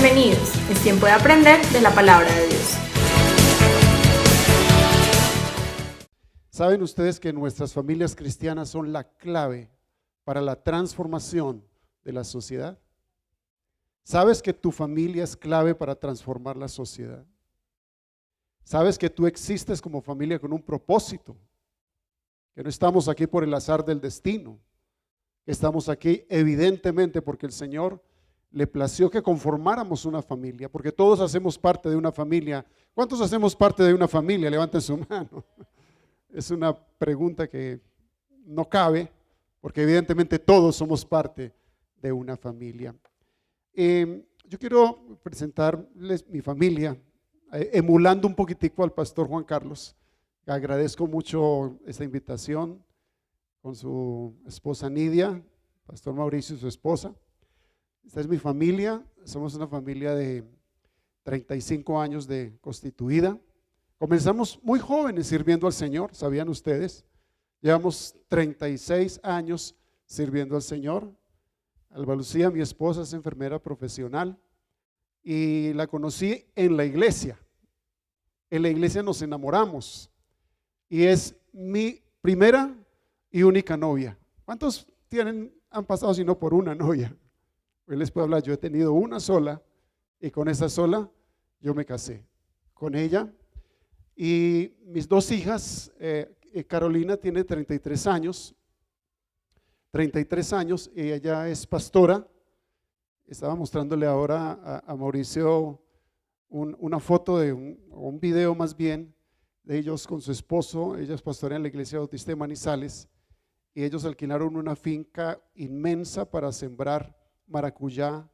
Bienvenidos, es tiempo de aprender de la palabra de Dios. ¿Saben ustedes que nuestras familias cristianas son la clave para la transformación de la sociedad? ¿Sabes que tu familia es clave para transformar la sociedad? ¿Sabes que tú existes como familia con un propósito? Que no estamos aquí por el azar del destino. Estamos aquí evidentemente porque el Señor le plació que conformáramos una familia, porque todos hacemos parte de una familia. ¿Cuántos hacemos parte de una familia? Levanten su mano. Es una pregunta que no cabe, porque evidentemente todos somos parte de una familia. Yo quiero presentarles mi familia, emulando un poquitico al pastor Juan Carlos. Agradezco mucho esta invitación con su esposa Nidia, pastor Mauricio y su esposa. Esta es mi familia, somos una familia de 35 años de constituida. Comenzamos muy jóvenes sirviendo al Señor, ¿sabían ustedes? Llevamos 36 años sirviendo al Señor. Alba Lucía, mi esposa, es enfermera profesional y la conocí en la iglesia. En la iglesia nos enamoramos y es mi primera y única novia. ¿Cuántos han pasado si no por una novia? Hoy les puedo hablar, yo he tenido una sola y con esa sola yo me casé con ella. Y mis dos hijas, Carolina tiene 33 años, y ella es pastora. Estaba mostrándole ahora a Mauricio una foto de un video más bien de ellos con su esposo. Ella es pastora en la Iglesia Bautista de Manizales y ellos alquilaron una finca inmensa para sembrar maracuyá,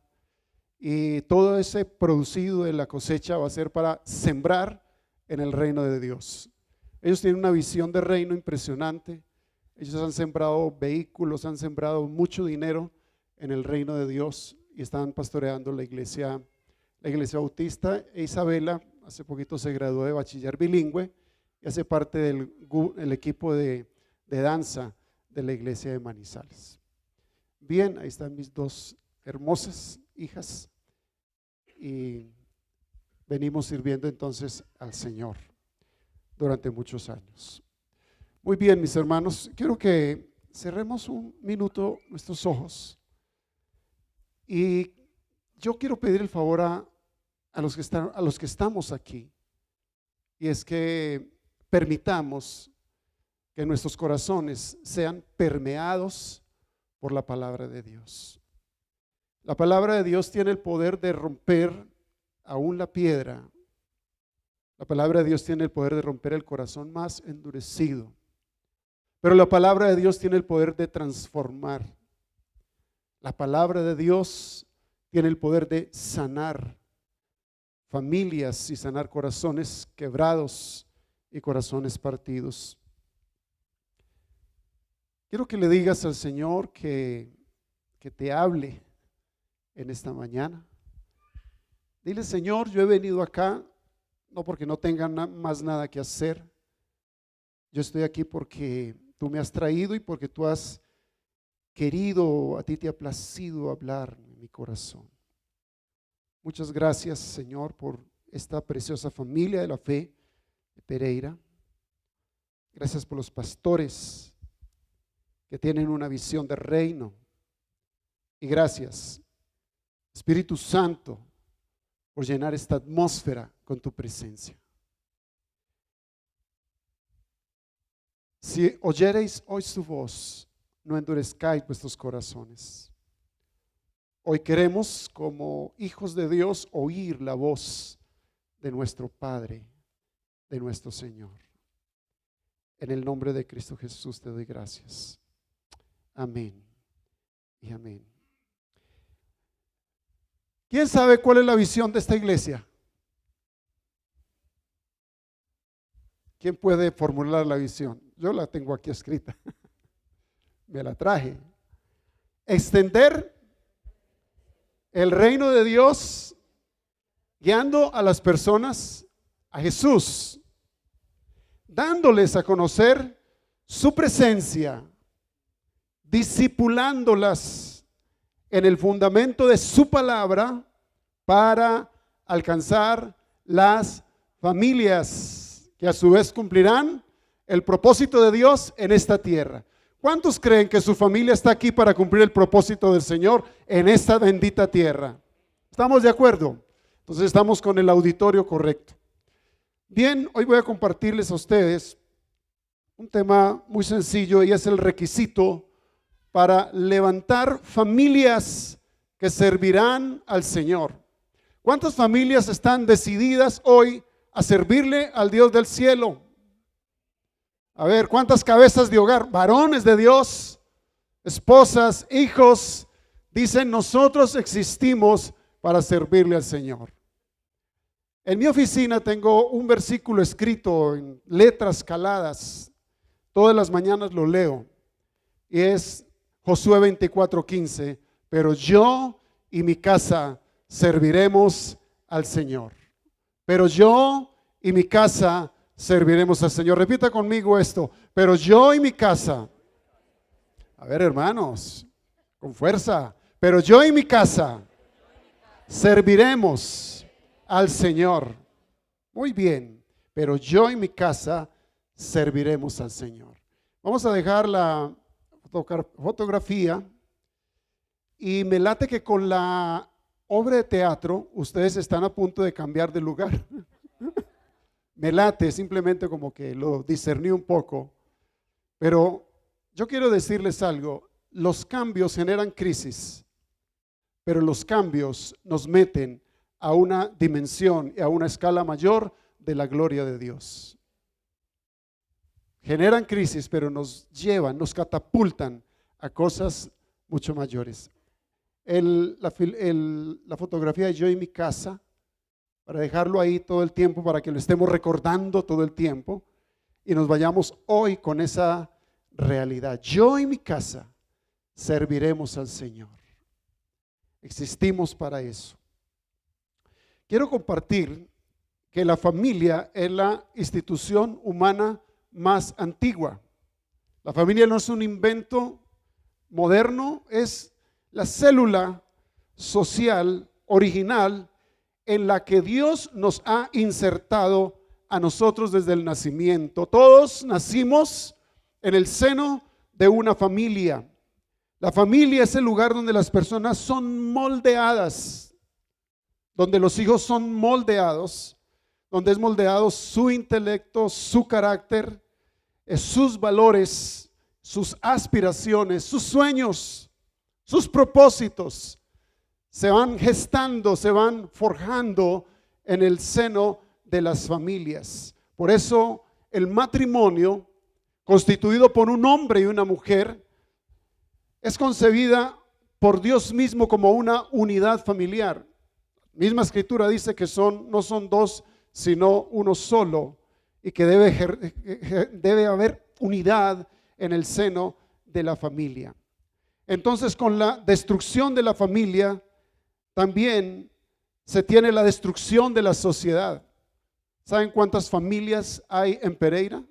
y todo ese producido de la cosecha va a ser para sembrar en el reino de Dios. Ellos tienen una visión de reino impresionante. Ellos han sembrado vehículos, han sembrado mucho dinero en el reino de Dios y están pastoreando la iglesia bautista. Isabela hace poquito se graduó de bachiller bilingüe y hace parte del equipo de danza de la iglesia de Manizales. Bien, ahí están mis dos hermosas hijas y venimos sirviendo entonces al Señor durante muchos años. Muy bien, mis hermanos, quiero que cerremos un minuto nuestros ojos y yo quiero pedir el favor a los que estamos aquí, y es que permitamos que nuestros corazones sean permeados por la palabra de Dios. La palabra de Dios tiene el poder de romper aún la piedra. La palabra de Dios tiene el poder de romper el corazón más endurecido. Pero la palabra de Dios tiene el poder de transformar. La palabra de Dios tiene el poder de sanar familias y sanar corazones quebrados y corazones partidos. Quiero que le digas al Señor que te hable en esta mañana. Dile: Señor, yo he venido acá no porque no tenga más nada que hacer. Yo estoy aquí porque tú me has traído y porque tú has querido, a ti te ha placido hablar en mi corazón. Muchas gracias, Señor, por esta preciosa familia de la fe de Pereira. Gracias por los pastores que tienen una visión de reino. Y gracias, Espíritu Santo, por llenar esta atmósfera con tu presencia. Si oyereis hoy su voz, no endurezcáis vuestros corazones. Hoy queremos, como hijos de Dios, oír la voz de nuestro Padre, de nuestro Señor. En el nombre de Cristo Jesús te doy gracias. Amén y amén. ¿Quién sabe cuál es la visión de esta iglesia? ¿Quién puede formular la visión? Yo la tengo aquí escrita. Me la traje. Extender el reino de Dios guiando a las personas a Jesús, dándoles a conocer su presencia, discipulándolas en el fundamento de su palabra para alcanzar las familias que a su vez cumplirán el propósito de Dios en esta tierra. ¿Cuántos creen que su familia está aquí para cumplir el propósito del Señor en esta bendita tierra? ¿Estamos de acuerdo? Entonces estamos con el auditorio correcto. Bien, hoy voy a compartirles a ustedes un tema muy sencillo y es el requisito para levantar familias que servirán al Señor. ¿Cuántas familias están decididas hoy a servirle al Dios del cielo? A ver, ¿cuántas cabezas de hogar, varones de Dios, esposas, hijos, dicen nosotros existimos para servirle al Señor? En mi oficina tengo un versículo escrito en letras caladas, todas las mañanas lo leo, y es Josué 24:15, pero yo y mi casa serviremos al Señor. Pero yo y mi casa serviremos al Señor. Repita conmigo esto, pero yo y mi casa. A ver, hermanos, con fuerza. Pero yo y mi casa serviremos al Señor. Muy bien, pero yo y mi casa serviremos al Señor. Vamos a dejar la fotografía y me late que con la obra de teatro ustedes están a punto de cambiar de lugar. Me late, simplemente como que lo discerní un poco, pero yo quiero decirles algo, los cambios generan crisis, pero los cambios nos meten a una dimensión y a una escala mayor de la gloria de Dios. Generan crisis, pero nos llevan, nos catapultan a cosas mucho mayores. La fotografía de yo y mi casa, para dejarlo ahí todo el tiempo, para que lo estemos recordando todo el tiempo y nos vayamos hoy con esa realidad. Yo y mi casa serviremos al Señor. Existimos para eso. Quiero compartir que la familia es la institución humana más antigua. La familia no es un invento moderno, es la célula social original en la que Dios nos ha insertado a nosotros desde el nacimiento. Todos nacimos en el seno de una familia. La familia es el lugar donde las personas son moldeadas, donde los hijos son moldeados, donde es moldeado su intelecto, su carácter, sus valores, sus aspiraciones, sus sueños, sus propósitos. Se van gestando, se van forjando en el seno de las familias. Por eso el matrimonio, constituido por un hombre y una mujer, es concebida por Dios mismo como una unidad familiar. La misma escritura dice que no son dos, sino uno solo, y que debe haber unidad en el seno de la familia. Entonces, con la destrucción de la familia, también se tiene la destrucción de la sociedad. ¿Saben cuántas familias hay en Pereira?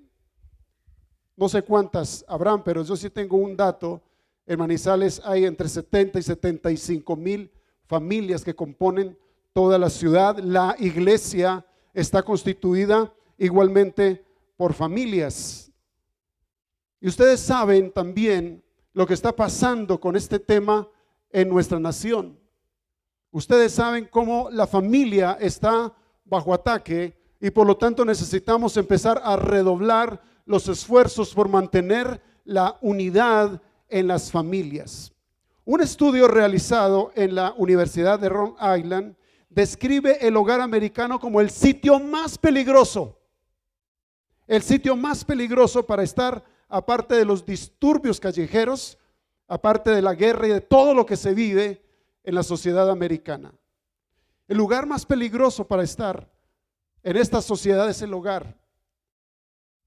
No sé cuántas habrán, pero yo sí tengo un dato. En Manizales hay entre 70 y 75 mil familias que componen toda la ciudad. La iglesia está constituida igualmente por familias. Y ustedes saben también lo que está pasando con este tema en nuestra nación. Ustedes saben cómo la familia está bajo ataque y por lo tanto necesitamos empezar a redoblar los esfuerzos por mantener la unidad en las familias. Un estudio realizado en la Universidad de Rhode Island describe el hogar americano como el sitio más peligroso. El sitio más peligroso para estar, aparte de los disturbios callejeros, aparte de la guerra y de todo lo que se vive en la sociedad americana. El lugar más peligroso para estar en esta sociedad es el hogar,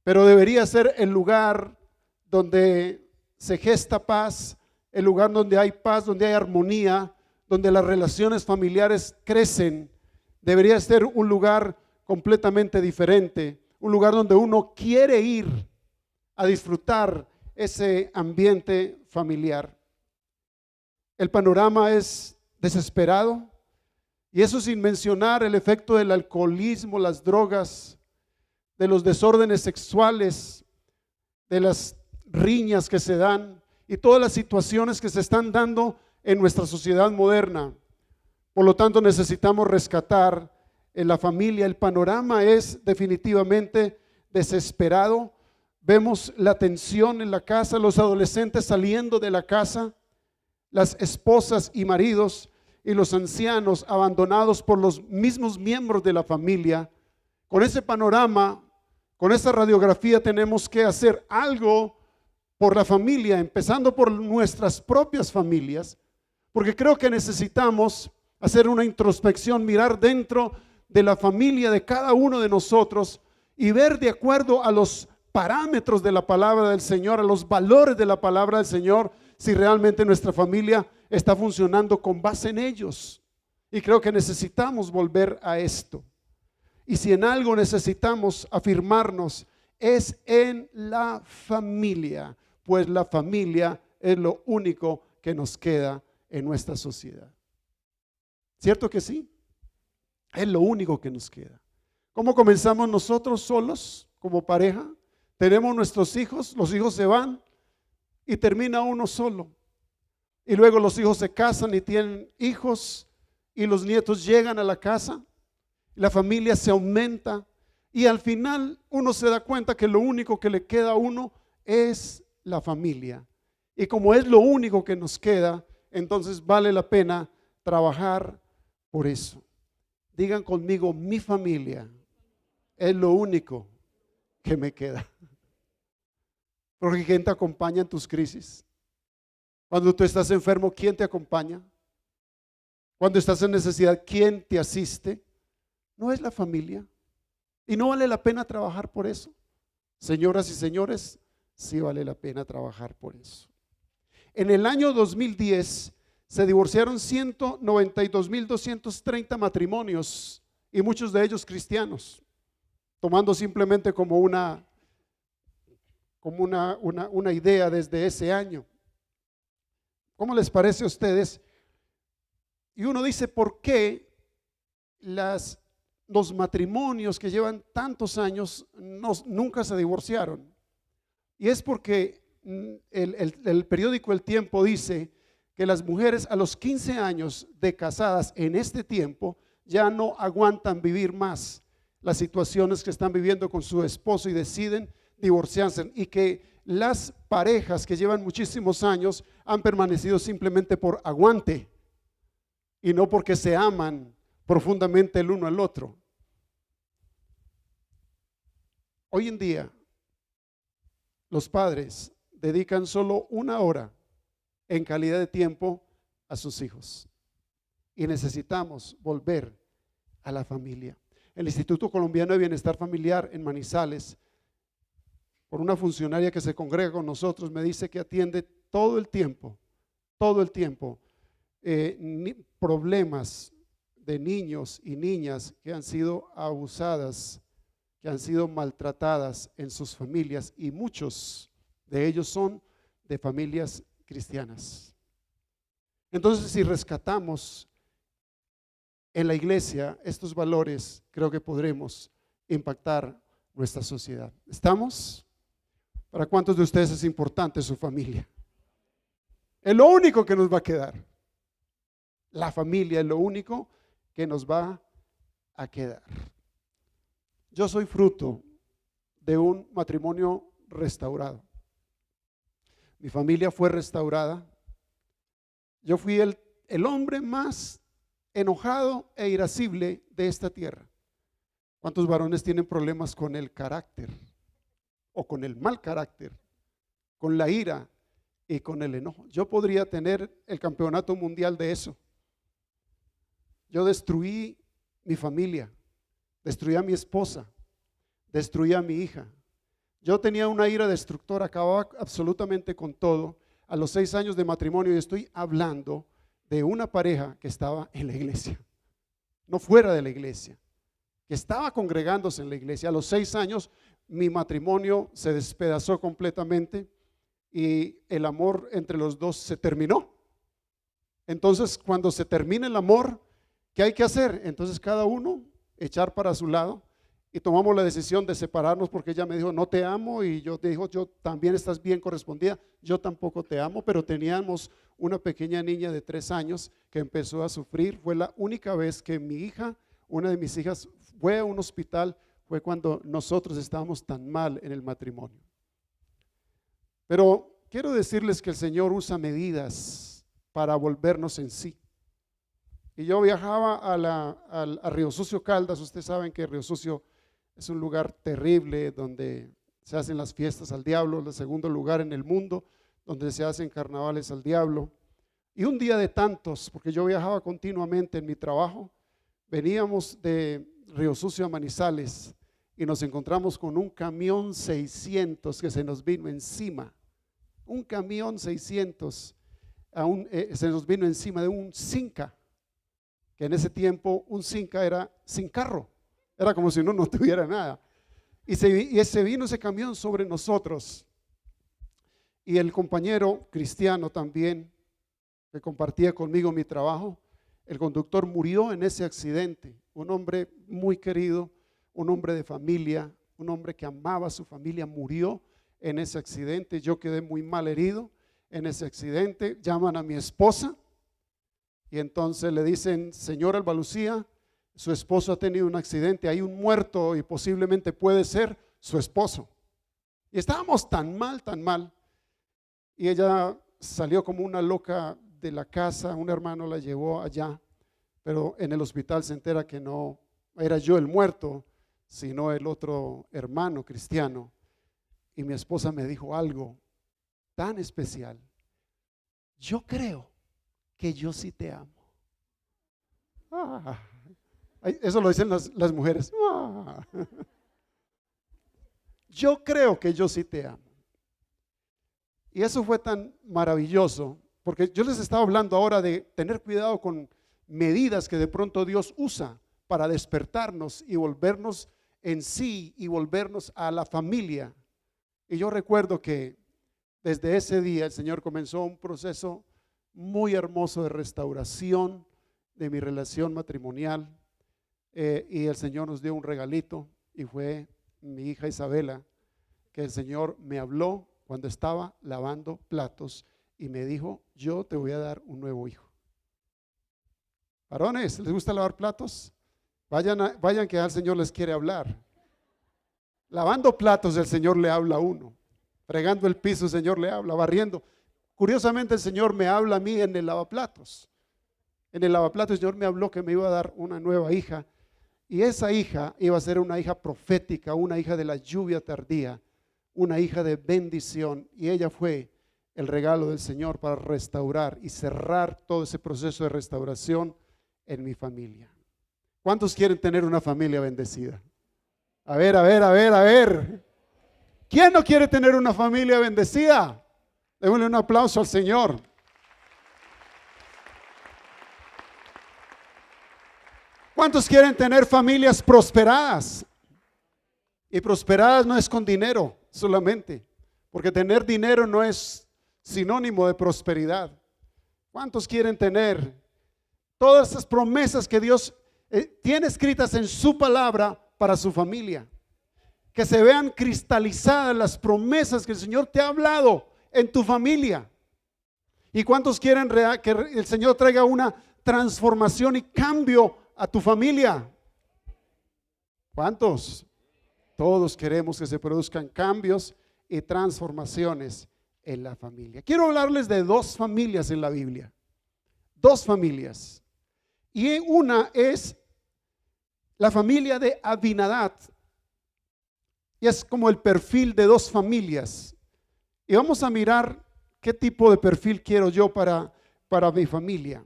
pero debería ser el lugar donde se gesta paz, el lugar donde hay paz, donde hay armonía, donde las relaciones familiares crecen. Debería ser un lugar completamente diferente, un lugar donde uno quiere ir a disfrutar ese ambiente familiar. El panorama es desesperado Y eso sin mencionar el efecto del alcoholismo, las drogas, de los desórdenes sexuales, de las riñas que se dan y todas las situaciones que se están dando en nuestra sociedad moderna. Por lo tanto, necesitamos rescatar en la familia. El panorama es definitivamente desesperado. Vemos la tensión en la casa, los adolescentes saliendo de la casa, las esposas y maridos y los ancianos abandonados por los mismos miembros de la familia. Con ese panorama, con esa radiografía, tenemos que hacer algo por la familia, empezando por nuestras propias familias, porque creo que necesitamos hacer una introspección, mirar dentro de la familia de cada uno de nosotros y ver de acuerdo a los parámetros de la palabra del Señor, a los valores de la palabra del Señor, si realmente nuestra familia está funcionando con base en ellos. Y creo que necesitamos volver a esto. Y si en algo necesitamos afirmarnos, es en la familia, pues la familia es lo único que nos queda en nuestra sociedad. ¿Cierto que sí? Es lo único que nos queda. ¿Cómo comenzamos nosotros solos como pareja? Tenemos nuestros hijos, los hijos se van y termina uno solo. Y luego los hijos se casan y tienen hijos y los nietos llegan a la casa. La familia se aumenta y al final uno se da cuenta que lo único que le queda a uno es la familia. Y como es lo único que nos queda, entonces vale la pena trabajar por eso. Digan conmigo, mi familia es lo único que me queda. Porque ¿quién te acompaña en tus crisis? Cuando tú estás enfermo, ¿quién te acompaña? Cuando estás en necesidad, ¿quién te asiste? No es la familia. Y no vale la pena trabajar por eso. Señoras y señores, sí vale la pena trabajar por eso. En el año 2010 se divorciaron 192.230 matrimonios y muchos de ellos cristianos, tomando simplemente como una idea desde ese año. ¿Cómo les parece a ustedes? Y uno dice, ¿por qué los matrimonios que llevan tantos años nunca se divorciaron? Y es porque el periódico El Tiempo dice que las mujeres a los 15 años de casadas en este tiempo ya no aguantan vivir más las situaciones que están viviendo con su esposo y deciden divorciarse, y que las parejas que llevan muchísimos años han permanecido simplemente por aguante y no porque se aman profundamente el uno al otro. Hoy en día los padres dedican solo 1 hora en calidad de tiempo a sus hijos y necesitamos volver a la familia. El Instituto Colombiano de Bienestar Familiar en Manizales, por una funcionaria que se congrega con nosotros, me dice que atiende todo el tiempo, problemas de niños y niñas que han sido abusadas, que han sido maltratadas en sus familias, y muchos de ellos son de familias cristianas. Entonces, si rescatamos en la iglesia estos valores, creo que podremos impactar nuestra sociedad. ¿Estamos? ¿Para cuántos de ustedes es importante su familia? Es lo único que nos va a quedar. La familia es lo único que nos va a quedar. Yo soy fruto de un matrimonio restaurado. Mi familia fue restaurada. Yo fui el hombre más enojado e irascible de esta tierra. ¿Cuántos varones tienen problemas con el carácter o con el mal carácter, con la ira y con el enojo? Yo podría tener el campeonato mundial de eso. Yo destruí mi familia, destruí a mi esposa, destruí a mi hija. Yo tenía una ira destructora, acababa absolutamente con todo. A los 6 años de matrimonio, y estoy hablando de una pareja que estaba en la iglesia, no fuera de la iglesia, que estaba congregándose en la iglesia. A los 6 años mi matrimonio se despedazó completamente y el amor entre los dos se terminó. Entonces, cuando se termina el amor, ¿qué hay que hacer? Entonces cada uno echar para su lado y tomamos la decisión de separarnos porque ella me dijo, no te amo, y yo dijo, yo también estás bien correspondida, yo tampoco te amo, pero teníamos una pequeña niña de 3 años que empezó a sufrir. Fue la única vez que mi hija, una de mis hijas, fue a un hospital, fue cuando nosotros estábamos tan mal en el matrimonio. Pero quiero decirles que el Señor usa medidas para volvernos en sí. Y yo viajaba a Río Sucio, Caldas. Ustedes saben que Río Sucio es un lugar terrible donde se hacen las fiestas al diablo, el segundo lugar en el mundo donde se hacen carnavales al diablo. Y un día de tantos, porque yo viajaba continuamente en mi trabajo, veníamos de Río Sucio a Manizales y nos encontramos con un camión 600 que se nos vino encima. Un camión 600 se nos vino encima de un Cinca, que en ese tiempo un Cinca era sin carro, era como si uno no tuviera nada. Y se vino ese camión sobre nosotros. Y el compañero cristiano también, que compartía conmigo mi trabajo, el conductor murió en ese accidente. Un hombre muy querido, un hombre de familia, un hombre que amaba a su familia, murió en ese accidente. Yo quedé muy mal herido en ese accidente. Llaman a mi esposa y entonces le dicen, señora Alba Lucía, su esposo ha tenido un accidente, hay un muerto y posiblemente puede ser su esposo. Y estábamos tan mal, y ella salió como una loca de la casa. Un hermano la llevó allá, pero en el hospital se entera que no era yo el muerto, sino el otro hermano cristiano. Y mi esposa me dijo algo tan especial: yo creo que yo sí te amo. Eso lo dicen las mujeres. Yo creo que yo sí te amo. Y eso fue tan maravilloso, porque yo les estaba hablando ahora de tener cuidado con medidas que de pronto Dios usa para despertarnos y volvernos en sí y volvernos a la familia. Y yo recuerdo que desde ese día el Señor comenzó un proceso muy hermoso de restauración de mi relación matrimonial, y el Señor nos dio un regalito, y fue mi hija Isabela, que el Señor me habló cuando estaba lavando platos y me dijo, yo te voy a dar un nuevo hijo. Varones, ¿les gusta lavar platos? Vayan que al Señor les quiere hablar. Lavando platos el Señor le habla a uno, fregando el piso el Señor le habla, barriendo. Curiosamente el Señor me habla a mí en el lavaplatos. En el lavaplatos el Señor me habló que me iba a dar una nueva hija, y esa hija iba a ser una hija profética, una hija de la lluvia tardía, una hija de bendición, y ella fue el regalo del Señor para restaurar y cerrar todo ese proceso de restauración en mi familia. ¿Cuántos quieren tener una familia bendecida? A ver. ¿Quién no quiere tener una familia bendecida? Démosle un aplauso al Señor. ¿Cuántos quieren tener familias prosperadas? Y prosperadas no es con dinero solamente, porque tener dinero no es sinónimo de prosperidad. ¿Cuántos quieren tener todas esas promesas que Dios tiene escritas en su palabra para su familia? Que se vean cristalizadas las promesas que el Señor te ha hablado en tu familia. ¿Y cuántos quieren que el Señor traiga una transformación y cambio a tu familia? ¿Cuántos? Todos queremos que se produzcan cambios y transformaciones en la familia. Quiero hablarles de 2 familias en la Biblia. 2 familias. Y una es la familia de Abinadab. Y es como el perfil de 2 familias. Y vamos a mirar qué tipo de perfil quiero yo para mi familia.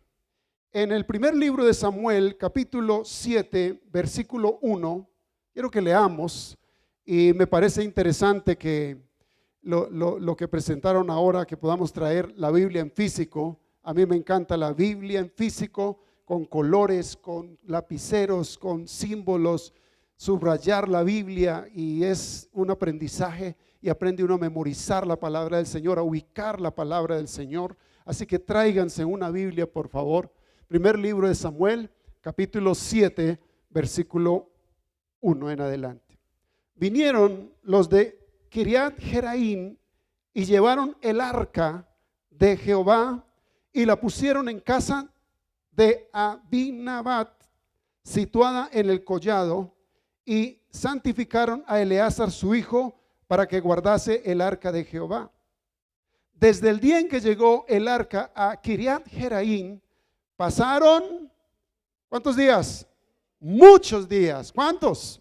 En el primer libro de Samuel, capítulo 7, versículo 1, quiero que leamos, y me parece interesante que lo que presentaron ahora, que podamos traer la Biblia en físico. A mí me encanta la Biblia en físico, con colores, con lapiceros, con símbolos, subrayar la Biblia, y es un aprendizaje, y aprende uno a memorizar la palabra del Señor, a ubicar la palabra del Señor. Así que tráiganse una Biblia, por favor. Primer libro de Samuel, capítulo 7, versículo 1 en adelante. Vinieron los de Kiriat Jeraim y llevaron el arca de Jehová y la pusieron en casa de Abinabat, situada en el collado, y santificaron a Eleazar su hijo para que guardase el arca de Jehová. Desde el día en que llegó el arca a Kiriat Jeraim, pasaron, ¿cuántos días? Muchos días. ¿Cuántos?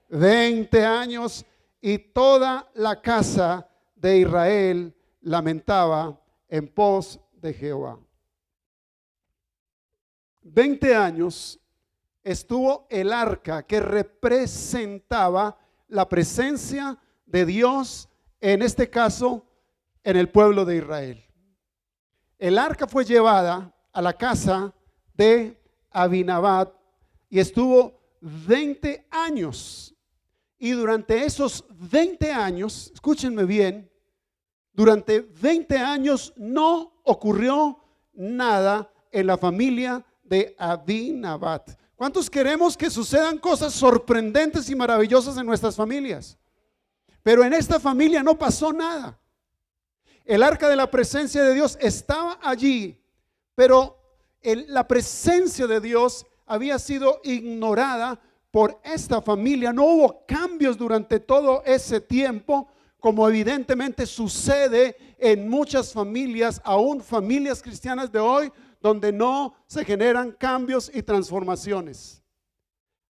20 años, y toda la casa de Israel lamentaba en pos de Jehová. 20 años estuvo el arca, que representaba la presencia de Dios, en este caso en el pueblo de Israel. El arca fue llevada a la casa de Abinabat y estuvo 20 años. Y durante esos 20 años, escúchenme bien, durante 20 años no ocurrió nada en la familia de Abinabat. ¿Cuántos queremos que sucedan cosas sorprendentes y maravillosas en nuestras familias? Pero en esta familia no pasó nada. El arca de la presencia de Dios estaba allí, pero la presencia de Dios había sido ignorada por esta familia. No hubo cambios durante todo ese tiempo, como evidentemente sucede en muchas familias, aún familias cristianas de hoy, donde no se generan cambios y transformaciones.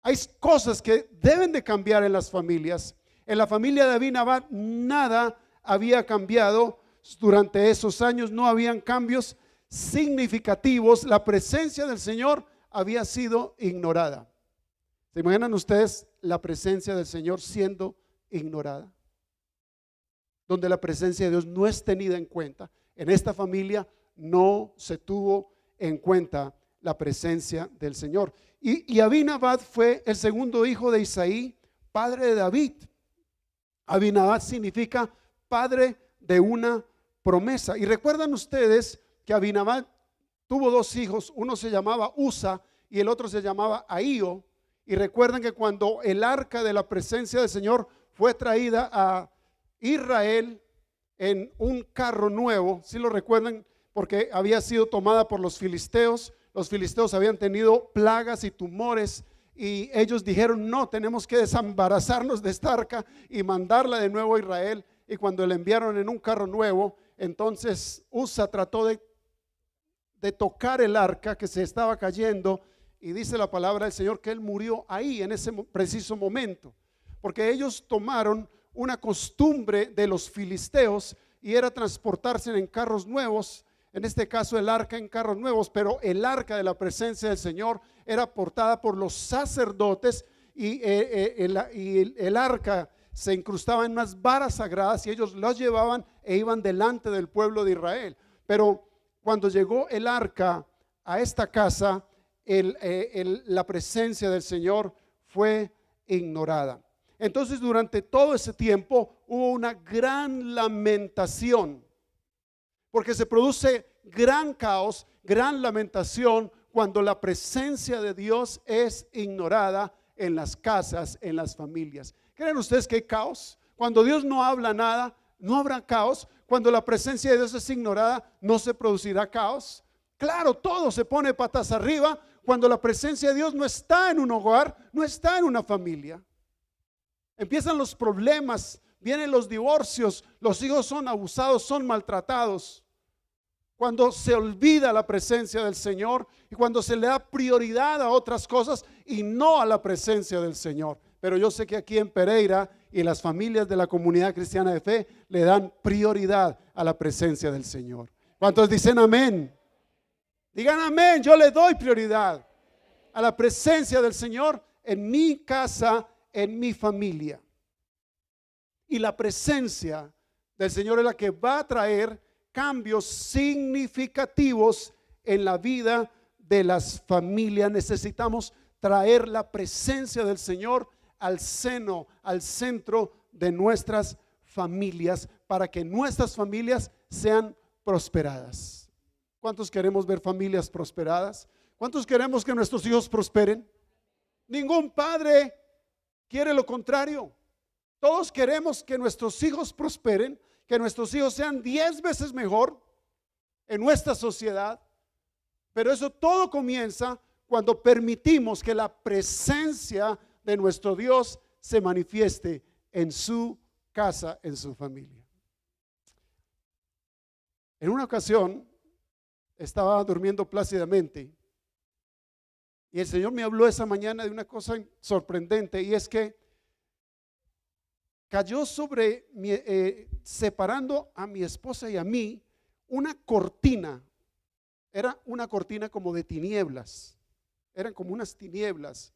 Hay cosas que deben de cambiar en las familias. En la familia de Abinabat nada había cambiado durante esos años, no habían cambios significativos. La presencia del Señor había sido ignorada. ¿Se imaginan ustedes la presencia del Señor siendo ignorada? Donde la presencia de Dios no es tenida en cuenta. En esta familia no se tuvo en cuenta la presencia del Señor. Y Abinadab fue el segundo hijo de Isaí, padre de David. Abinadab significa padre de una promesa. Y recuerdan ustedes que Abinadab tuvo dos hijos, uno se llamaba Usa y el otro se llamaba Ahío. Y recuerdan que cuando el arca de la presencia del Señor fue traída a Israel en un carro nuevo, si lo recuerdan, porque había sido tomada por los filisteos habían tenido plagas y tumores, y ellos dijeron: no, tenemos que desembarazarnos de esta arca y mandarla de nuevo a Israel. Y cuando la enviaron en un carro nuevo, entonces Usa trató de tocar el arca que se estaba cayendo, y dice la palabra del Señor que él murió ahí en ese preciso momento, porque ellos tomaron una costumbre de los filisteos y era transportarse en carros nuevos, en este caso el arca en carros nuevos, pero el arca de la presencia del Señor era portada por los sacerdotes, y el arca se incrustaba en unas varas sagradas y ellos las llevaban e iban delante del pueblo de Israel. Pero cuando llegó el arca a esta casa, la presencia del Señor fue ignorada. Entonces durante todo ese tiempo hubo una gran lamentación, porque se produce gran caos, gran lamentación cuando la presencia de Dios es ignorada en las casas, en las familias. ¿Creen ustedes que hay caos? Cuando Dios no habla nada, no habrá caos. Cuando la presencia de Dios es ignorada, no se producirá caos. Claro, todo se pone patas arriba cuando la presencia de Dios no está en un hogar, no está en una familia. Empiezan los problemas, vienen los divorcios, los hijos son abusados, son maltratados. Cuando se olvida la presencia del Señor y cuando se le da prioridad a otras cosas y no a la presencia del Señor. Pero yo sé que aquí en Pereira y las familias de la comunidad cristiana de fe le dan prioridad a la presencia del Señor. ¿Cuántos dicen amén? Digan amén. Yo le doy prioridad a la presencia del Señor en mi casa, en mi familia. Y la presencia del Señor es la que va a traer cambios significativos en la vida de las familias. Necesitamos traer la presencia del Señor al seno, al centro de nuestras familias, para que nuestras familias sean prosperadas. ¿Cuántos queremos ver familias prosperadas? ¿Cuántos queremos que nuestros hijos prosperen? Ningún padre quiere lo contrario. Todos queremos que nuestros hijos prosperen, que nuestros hijos sean 10 veces mejor en nuestra sociedad. Pero eso todo comienza cuando permitimos que la presencia de nuestro Dios se manifieste en su casa, en su familia. En una ocasión estaba durmiendo plácidamente y el Señor me habló esa mañana de una cosa sorprendente, y es que cayó sobre mi, separando a mi esposa y a mí, una cortina. Era una cortina como de tinieblas, eran como unas tinieblas.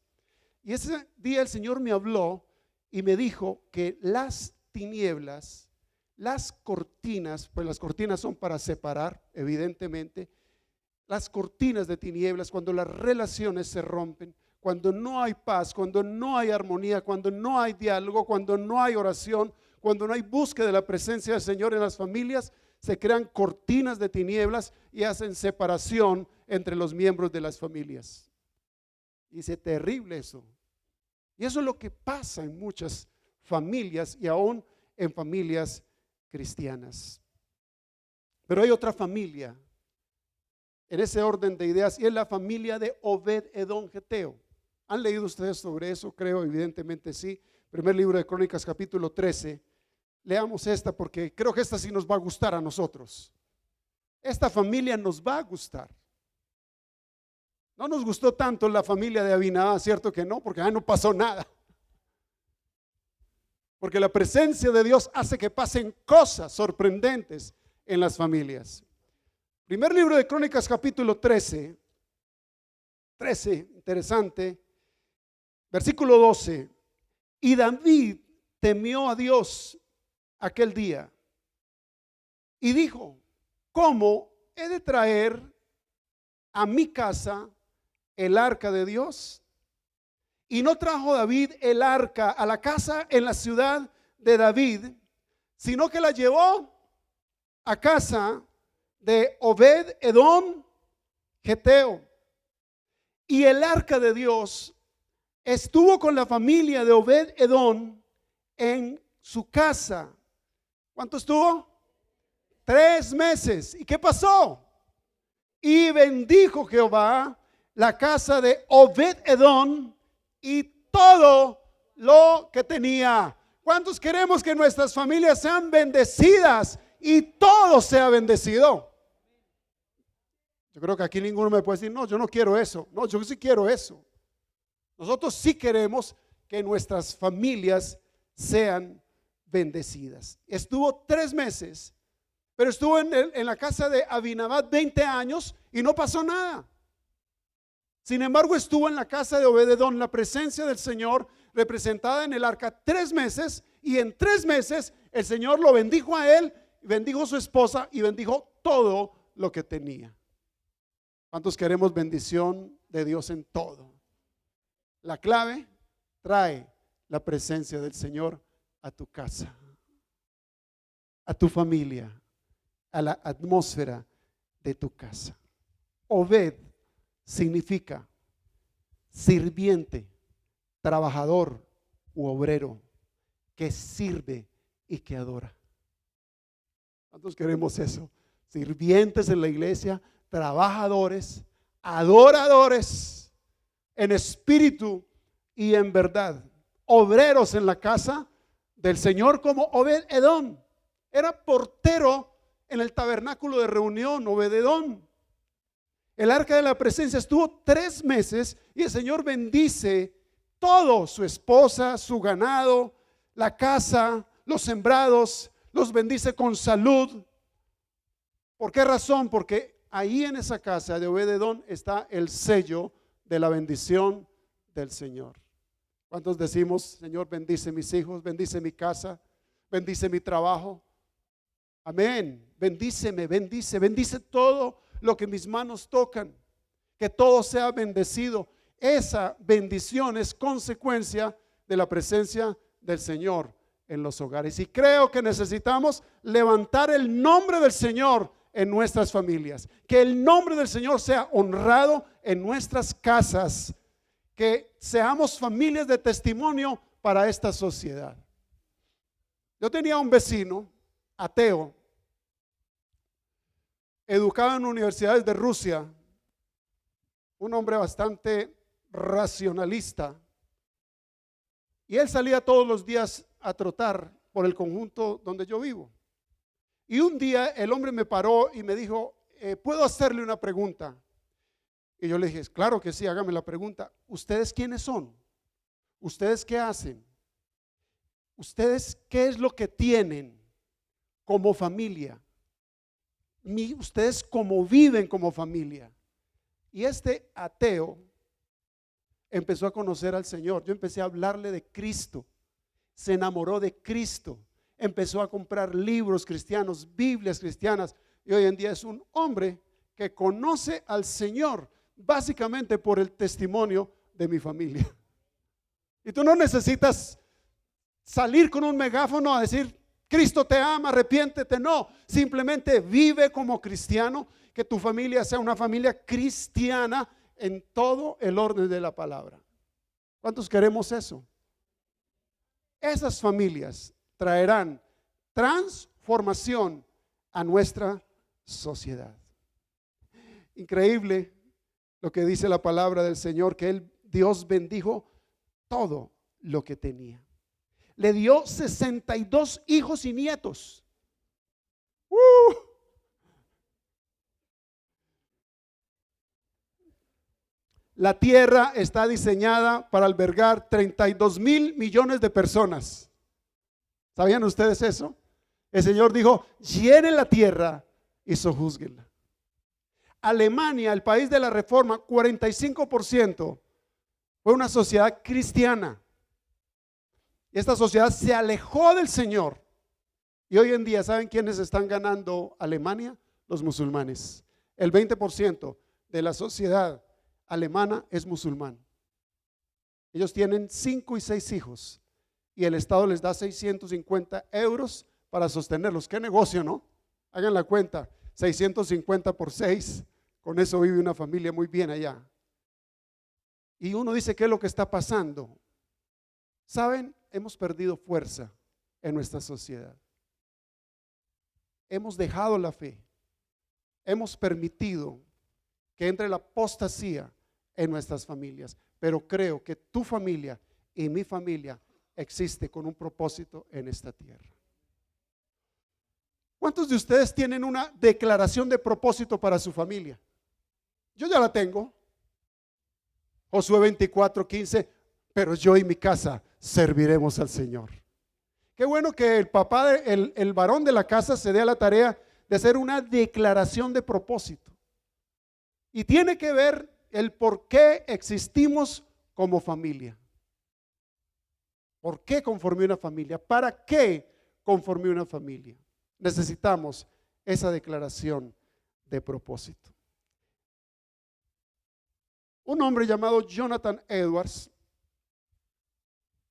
Y ese día el Señor me habló y me dijo que las tinieblas, las cortinas, pues las cortinas son para separar, evidentemente. Las cortinas de tinieblas, cuando las relaciones se rompen, cuando no hay paz, cuando no hay armonía, cuando no hay diálogo, cuando no hay oración, cuando no hay búsqueda de la presencia del Señor en las familias, se crean cortinas de tinieblas y hacen separación entre los miembros de las familias. Y es terrible eso. Y eso es lo que pasa en muchas familias y aún en familias cristianas. Pero hay otra familia en ese orden de ideas, y es la familia de Obed-Edom geteo. ¿Han leído ustedes sobre eso? Creo, evidentemente sí. Primer libro de Crónicas, capítulo 13. Leamos esta porque creo que esta sí nos va a gustar a nosotros. Esta familia nos va a gustar. No nos gustó tanto la familia de Abinadab, ¿cierto que no? Porque no pasó nada. Porque la presencia de Dios hace que pasen cosas sorprendentes en las familias. Primer libro de Crónicas, capítulo 13, interesante, versículo 12. Y David temió a Dios aquel día y dijo: ¿cómo he de traer a mi casa el arca de Dios? Y no trajo David el arca a la casa en la ciudad de David, sino que la llevó a casa de Obed-Edom geteo. Y el arca de Dios estuvo con la familia de Obed-Edom en su casa. ¿Cuánto estuvo? 3 meses. ¿Y qué pasó? Y bendijo Jehová la casa de Obed-Edom y todo lo que tenía. ¿Cuántos queremos que nuestras familias sean bendecidas y todo sea bendecido? Yo creo que aquí ninguno me puede decir: no, yo no quiero eso. No, yo sí quiero eso. Nosotros sí queremos que nuestras familias sean bendecidas. Estuvo 3 meses, pero estuvo en la casa de Abinadab 20 años y no pasó nada. Sin embargo, estuvo en la casa de Obed-Edom, la presencia del Señor representada en el arca 3 meses, y en 3 meses el Señor lo bendijo a él, bendijo a su esposa y bendijo todo lo que tenía. ¿Cuántos queremos bendición de Dios en todo? La clave: trae la presencia del Señor a tu casa, a tu familia, a la atmósfera de tu casa. Obed significa sirviente, trabajador u obrero que sirve y que adora. ¿Cuántos queremos eso? Sirvientes en la iglesia, trabajadores, adoradores en espíritu y en verdad, obreros en la casa del Señor, como Obed-Edom. Era portero en el tabernáculo de reunión, Obed-Edom. El arca de la presencia estuvo 3 meses y el Señor bendice todo: su esposa, su ganado, la casa, los sembrados, los bendice con salud. ¿Por qué razón? Porque ahí en esa casa de Obed-Edom está el sello de la bendición del Señor. ¿Cuántos decimos: Señor, bendice mis hijos, bendice mi casa, bendice mi trabajo? Amén. Bendíceme, bendice todo lo que mis manos tocan, que todo sea bendecido. Esa bendición es consecuencia de la presencia del Señor en los hogares. Y creo que necesitamos levantar el nombre del Señor en nuestras familias. Que el nombre del Señor sea honrado en nuestras casas. Que seamos familias de testimonio para esta sociedad. Yo tenía un vecino ateo, educado en universidades de Rusia, un hombre bastante racionalista, y él salía todos los días a trotar por el conjunto donde yo vivo. Y un día el hombre me paró y me dijo, ¿puedo hacerle una pregunta? Y yo le dije, claro que sí, hágame la pregunta. ¿Ustedes quiénes son? ¿Ustedes qué hacen? ¿Ustedes qué es lo que tienen como familia? ¿Ustedes cómo viven como familia? Y este ateo empezó a conocer al Señor. Yo empecé a hablarle de Cristo. Se enamoró de Cristo. Empezó a comprar libros cristianos, Biblias cristianas. Y hoy en día es un hombre que conoce al Señor básicamente por el testimonio de mi familia. Y tú no necesitas salir con un megáfono a decir, Cristo te ama, arrepiéntete. No, simplemente vive como cristiano, que tu familia sea una familia cristiana en todo el orden de la palabra. ¿Cuántos queremos eso? Esas familias traerán transformación a nuestra sociedad. Increíble lo que dice la palabra del Señor, que Dios bendijo todo lo que tenía. Le dio 62 hijos y nietos. La tierra está diseñada para albergar 32,000 millones de personas. ¿Sabían ustedes eso? El Señor dijo, llenen la tierra y sojúzguenla. Alemania, el país de la Reforma, 45% fue una sociedad cristiana. Y esta sociedad se alejó del Señor. Y hoy en día, ¿saben quiénes están ganando Alemania? Los musulmanes. El 20% de la sociedad alemana es musulmán. Ellos tienen 5 y 6 hijos y el Estado les da 650 euros para sostenerlos. ¿Qué negocio, no? Hagan la cuenta, 650 por 6, con eso vive una familia muy bien allá. Y uno dice, ¿qué es lo que está pasando? ¿Saben? Hemos perdido fuerza en nuestra sociedad. Hemos dejado la fe. Hemos permitido que entre la apostasía en nuestras familias. Pero creo que tu familia y mi familia existe con un propósito en esta tierra. ¿Cuántos de ustedes tienen una declaración de propósito para su familia? Yo ya la tengo. Josué 24:15, pero yo y mi casa serviremos al Señor. Qué bueno que el papá, el varón de la casa se dé a la tarea de hacer una declaración de propósito. Y tiene que ver el por qué existimos como familia. ¿Por qué conformé una familia? ¿Para qué conformé una familia? Necesitamos esa declaración de propósito. Un hombre llamado Jonathan Edwards,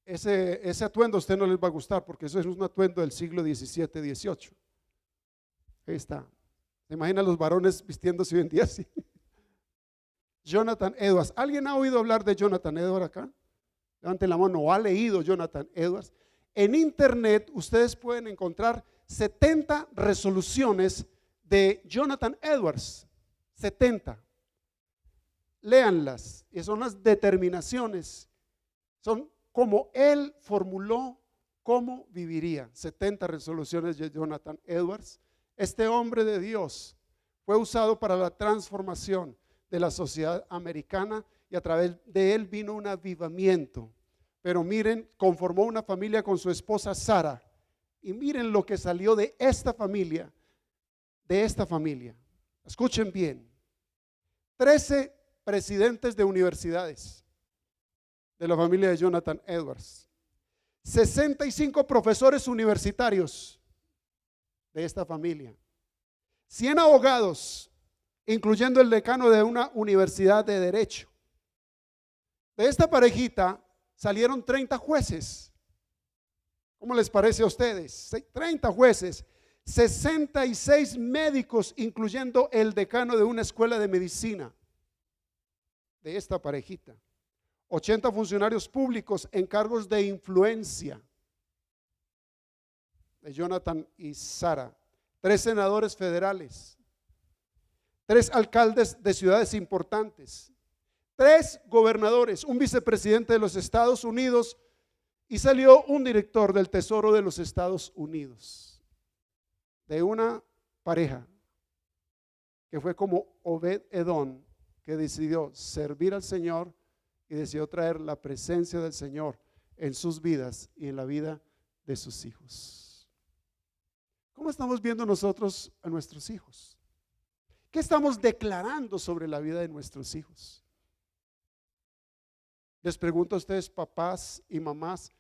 ese atuendo a usted no les va a gustar porque eso es un atuendo del siglo XVII, XVIII. Ahí está. ¿Se imaginan los varones vistiéndose hoy en día así? Jonathan Edwards. ¿Alguien ha oído hablar de Jonathan Edwards acá? Levanten la mano. ¿O ha leído Jonathan Edwards? En internet ustedes pueden encontrar 70 resoluciones de Jonathan Edwards. 70. Léanlas. Y son las determinaciones. Son como él formuló cómo viviría. 70 resoluciones de Jonathan Edwards. Este hombre de Dios fue usado para la transformación de la sociedad americana y a través de él vino un avivamiento. Pero miren, conformó una familia con su esposa Sara y miren lo que salió de esta familia, Escuchen bien, 13 presidentes de universidades de la familia de Jonathan Edwards, 65 profesores universitarios de esta familia, 100 abogados, incluyendo el decano de una universidad de derecho. De esta parejita salieron 30 jueces. ¿Cómo les parece a ustedes? 30 jueces, 66 médicos, incluyendo el decano de una escuela de medicina de esta parejita. 80 funcionarios públicos en cargos de influencia, de Jonathan y Sara. 3 senadores federales, 3 alcaldes de ciudades importantes, 3 gobernadores, un vicepresidente de los Estados Unidos, y salió un director del Tesoro de los Estados Unidos, de una pareja que fue como Obed-Edom, que decidió servir al Señor y decidió traer la presencia del Señor en sus vidas y en la vida de sus hijos. ¿Cómo estamos viendo nosotros a nuestros hijos? ¿Qué estamos declarando sobre la vida de nuestros hijos? Les pregunto a ustedes, papás y mamás,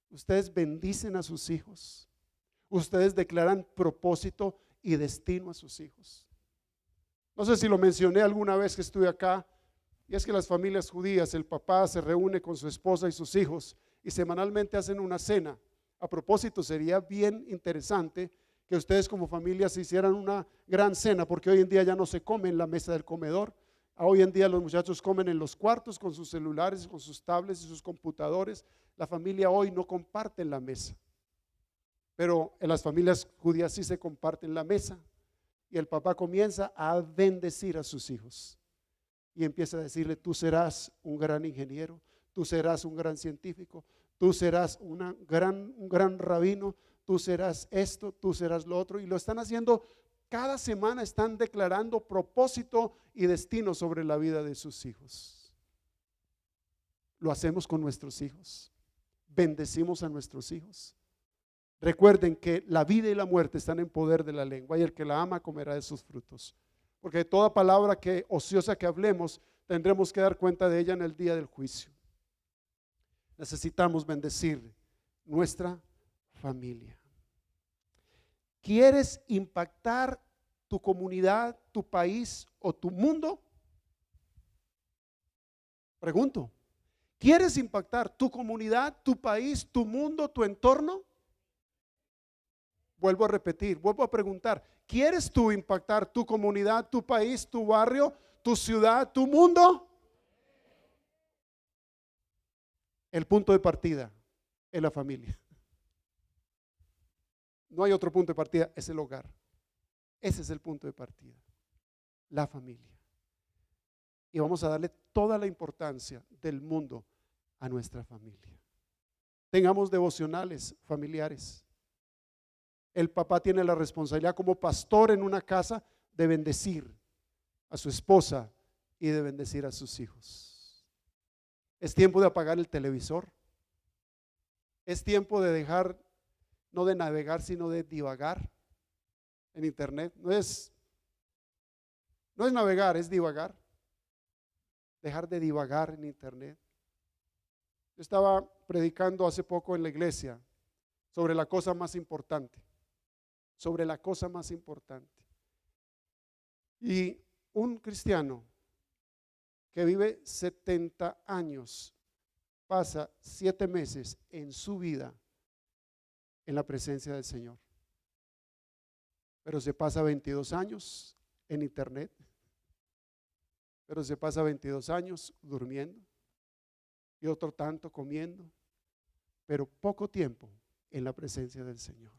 ¿ustedes bendicen a sus hijos? ¿Ustedes declaran propósito y destino a sus hijos? No sé si lo mencioné alguna vez que estuve acá, y es que las familias judías, el papá se reúne con su esposa y sus hijos y semanalmente hacen una cena. A propósito, sería bien interesante que ustedes como familia se hicieran una gran cena, porque hoy en día ya no se come en la mesa del comedor. Hoy en día los muchachos comen en los cuartos con sus celulares, con sus tablets y sus computadores. La familia hoy no comparte la mesa, pero en las familias judías sí se comparten la mesa, y el papá comienza a bendecir a sus hijos y empieza a decirle: tú serás un gran ingeniero, tú serás un gran científico, tú serás un gran rabino, tú serás esto, tú serás lo otro. Y lo están haciendo cada semana, están declarando propósito y destino sobre la vida de sus hijos. Lo hacemos con nuestros hijos, bendecimos a nuestros hijos. Recuerden que la vida y la muerte están en poder de la lengua, y el que la ama comerá de sus frutos. Porque de toda palabra ociosa que hablemos, tendremos que dar cuenta de ella en el día del juicio. Necesitamos bendecir nuestra familia. ¿Quieres impactar tu comunidad, tu país o tu mundo? Pregunto, ¿quieres impactar tu comunidad, tu país, tu mundo, tu entorno? Vuelvo a repetir, vuelvo a preguntar, ¿quieres tú impactar tu comunidad, tu país, tu barrio, tu ciudad, tu mundo? El punto de partida es la familia. No hay otro punto de partida, es el hogar. Ese es el punto de partida, la familia. Y vamos a darle toda la importancia del mundo a nuestra familia. Tengamos devocionales familiares. El papá tiene la responsabilidad como pastor en una casa de bendecir a su esposa y de bendecir a sus hijos. Es tiempo de apagar el televisor. Es tiempo de dejar, no de navegar, sino de divagar en internet. No es navegar, es divagar. Dejar de divagar en internet. Yo estaba predicando hace poco en la iglesia sobre la cosa más importante. Sobre la cosa más importante. Y un cristiano que vive 70 años pasa 7 meses en su vida en la presencia del Señor, pero se pasa 22 años en internet, pero se pasa 22 años durmiendo y otro tanto comiendo, pero poco tiempo en la presencia del Señor.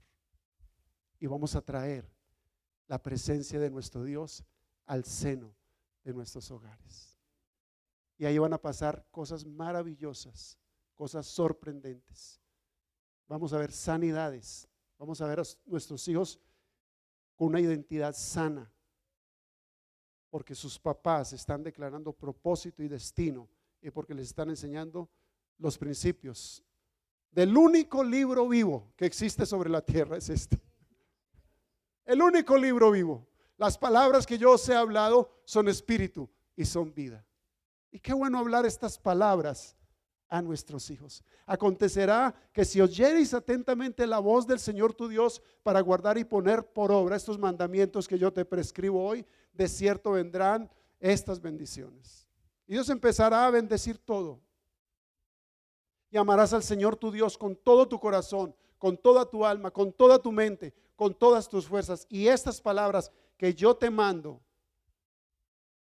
Y vamos a traer la presencia de nuestro Dios al seno de nuestros hogares. Y ahí van a pasar cosas maravillosas, cosas sorprendentes. Vamos a ver sanidades, vamos a ver a nuestros hijos con una identidad sana, porque sus papás están declarando propósito y destino, y porque les están enseñando los principios del único libro vivo que existe sobre la tierra. Es este. El único libro vivo. Las palabras que yo os he hablado son espíritu y son vida. Y qué bueno hablar estas palabras a nuestros hijos. Acontecerá que si oyereis atentamente la voz del Señor tu Dios para guardar y poner por obra estos mandamientos que yo te prescribo hoy, de cierto vendrán estas bendiciones. Y Dios empezará a bendecir todo. Y amarás al Señor tu Dios con todo tu corazón, con toda tu alma, con toda tu mente, con todas tus fuerzas. Y estas palabras que yo te mando,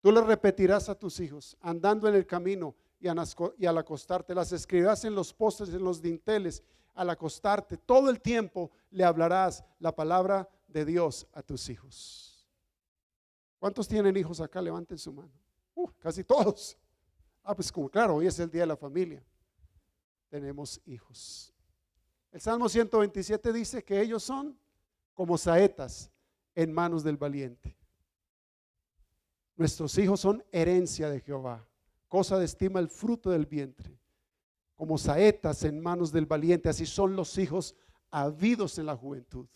tú las repetirás a tus hijos, andando en el camino y al acostarte. Las escribirás en los postes, en los dinteles, al acostarte. Todo el tiempo le hablarás la palabra de Dios a tus hijos. ¿Cuántos tienen hijos acá? Levanten su mano. Casi todos. Pues como claro, hoy es el día de la familia. Tenemos hijos. El Salmo 127 dice que ellos son como saetas en manos del valiente. Nuestros hijos son herencia de Jehová, cosa de estima el fruto del vientre. Como saetas en manos del valiente, así son los hijos habidos en la juventud.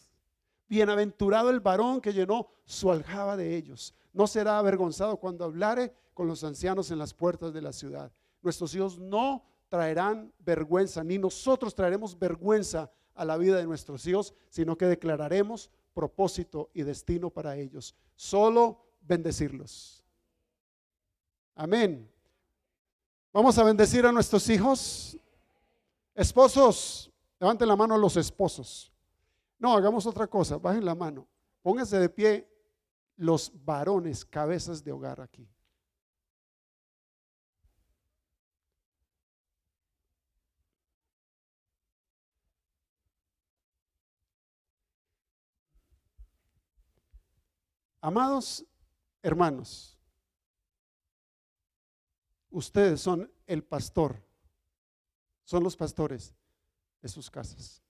Bienaventurado el varón que llenó su aljaba de ellos. No será avergonzado cuando hablare con los ancianos en las puertas de la ciudad. Nuestros hijos no traerán vergüenza, ni nosotros traeremos vergüenza a la vida de nuestros hijos, sino que declararemos propósito y destino para ellos. Solo bendecirlos. Amén. Vamos a bendecir a nuestros hijos. Esposos, levanten la mano a los esposos. No, hagamos otra cosa, bajen la mano. Pónganse de pie los varones, cabezas de hogar aquí. Amados hermanos, ustedes son el pastor, son los pastores de sus casas.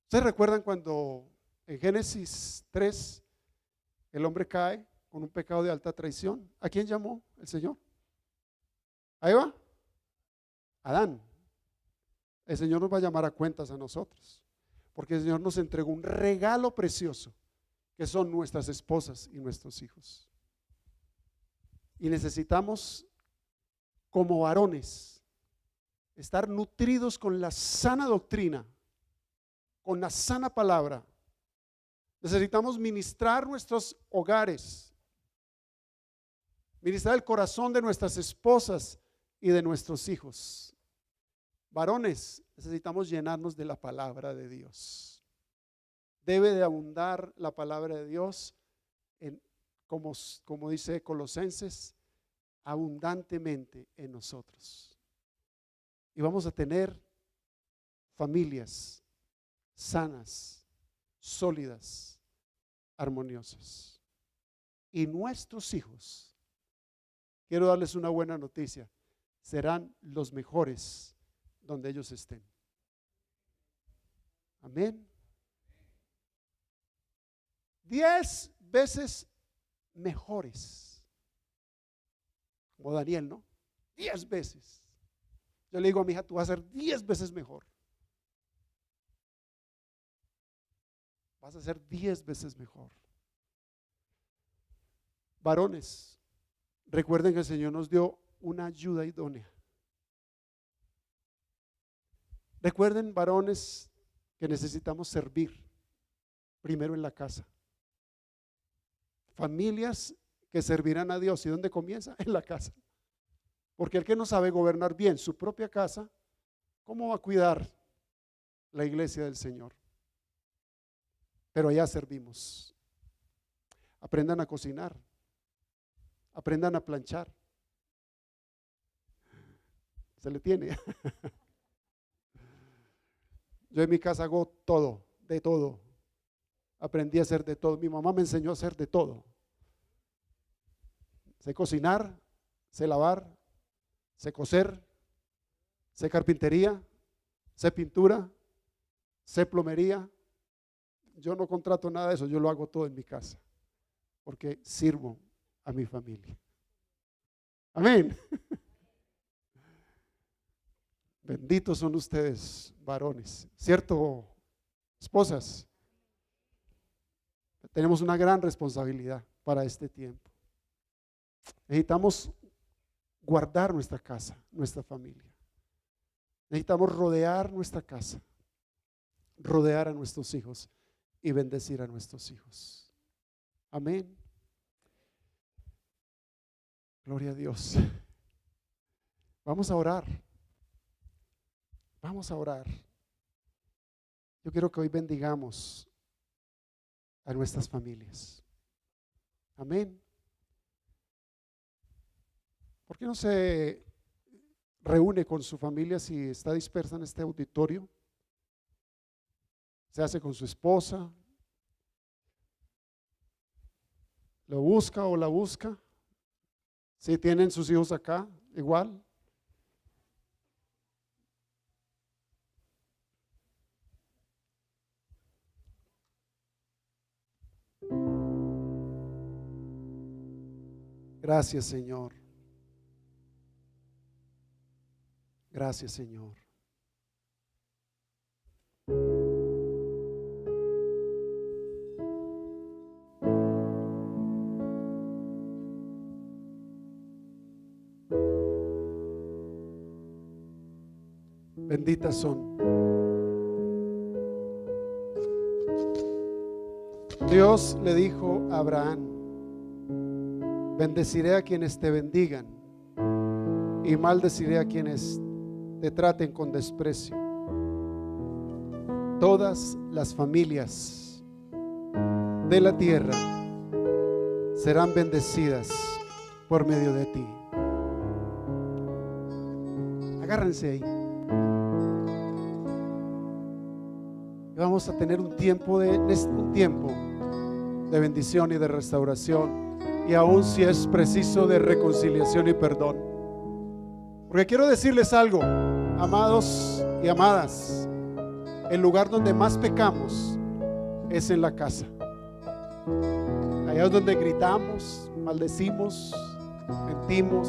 ¿Ustedes recuerdan cuando en Génesis 3 el hombre cae con un pecado de alta traición? ¿A quién llamó el Señor? ¿A Eva? Adán. El Señor nos va a llamar a cuentas a nosotros, porque el Señor nos entregó un regalo precioso, que son nuestras esposas y nuestros hijos. Y necesitamos, como varones, estar nutridos con la sana doctrina, con la sana palabra. Necesitamos ministrar nuestros hogares, ministrar el corazón de nuestras esposas y de nuestros hijos. Varones, necesitamos llenarnos de la palabra de Dios. Debe de abundar la palabra de Dios como dice Colosenses, abundantemente en nosotros. Y vamos a tener familias sanas, sólidas, armoniosas. Y nuestros hijos, quiero darles una buena noticia, serán los mejores donde ellos estén. Amén. 10 veces mejores. Como Daniel, ¿no? 10 veces. Yo le digo a mi hija, tú vas a ser 10 veces mejor. Vas a ser 10 veces mejor. Varones, recuerden que el Señor nos dio una ayuda idónea. Recuerden, varones, que necesitamos servir primero en la casa. Familias que servirán a Dios. ¿Y dónde comienza? En la casa. Porque el que no sabe gobernar bien su propia casa, ¿cómo va a cuidar la iglesia del Señor? Pero allá servimos. Aprendan a cocinar, aprendan a planchar. Se le tiene. Yo en mi casa hago todo, de todo. Aprendí a hacer de todo. Mi mamá me enseñó a hacer de todo. Sé cocinar, sé lavar, sé coser, sé carpintería, sé pintura, sé plomería. Yo no contrato nada de eso, yo lo hago todo en mi casa, porque sirvo a mi familia. Amén. Benditos son ustedes, varones, ¿cierto, esposas? Tenemos una gran responsabilidad para este tiempo. Necesitamos guardar nuestra casa, nuestra familia. Necesitamos rodear nuestra casa, rodear a nuestros hijos y bendecir a nuestros hijos. Amén. Gloria a Dios. Vamos a orar. Vamos a orar. Yo quiero que hoy bendigamos a nuestras familias. Amén. ¿Por qué no se reúne con su familia si está dispersa en este auditorio? Se hace con su esposa, lo busca o la busca. Si tienen sus hijos acá, igual. Gracias, Señor. Gracias, Señor. Benditas son. Dios le dijo a Abraham: bendeciré a quienes te bendigan y maldeciré a quienes te traten con desprecio. Todas las familias de la tierra serán bendecidas por medio de ti. Agárrense ahí. Vamos a tener un tiempo de bendición y de restauración, y aún si es preciso de reconciliación y perdón. Porque quiero decirles algo, amados y amadas, el lugar donde más pecamos es en la casa. Allá es donde gritamos, maldecimos, mentimos,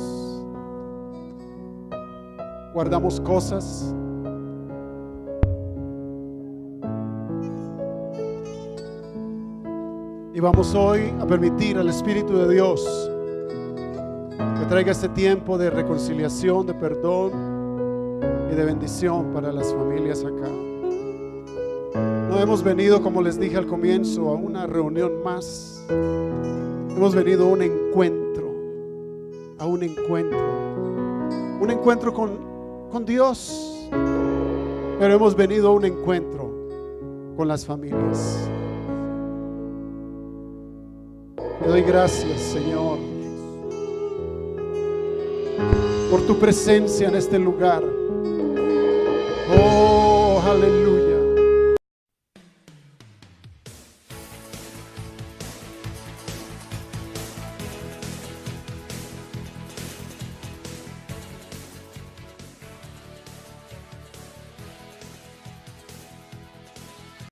guardamos cosas. Y vamos hoy a permitir al Espíritu de Dios que traiga este tiempo de reconciliación, de perdón y de bendición para las familias acá. No hemos venido, como les dije al comienzo, a una reunión más. Hemos venido a un encuentro, un encuentro con Dios, pero hemos venido a un encuentro con las familias. Te doy gracias, Señor, por tu presencia en este lugar. Oh, aleluya.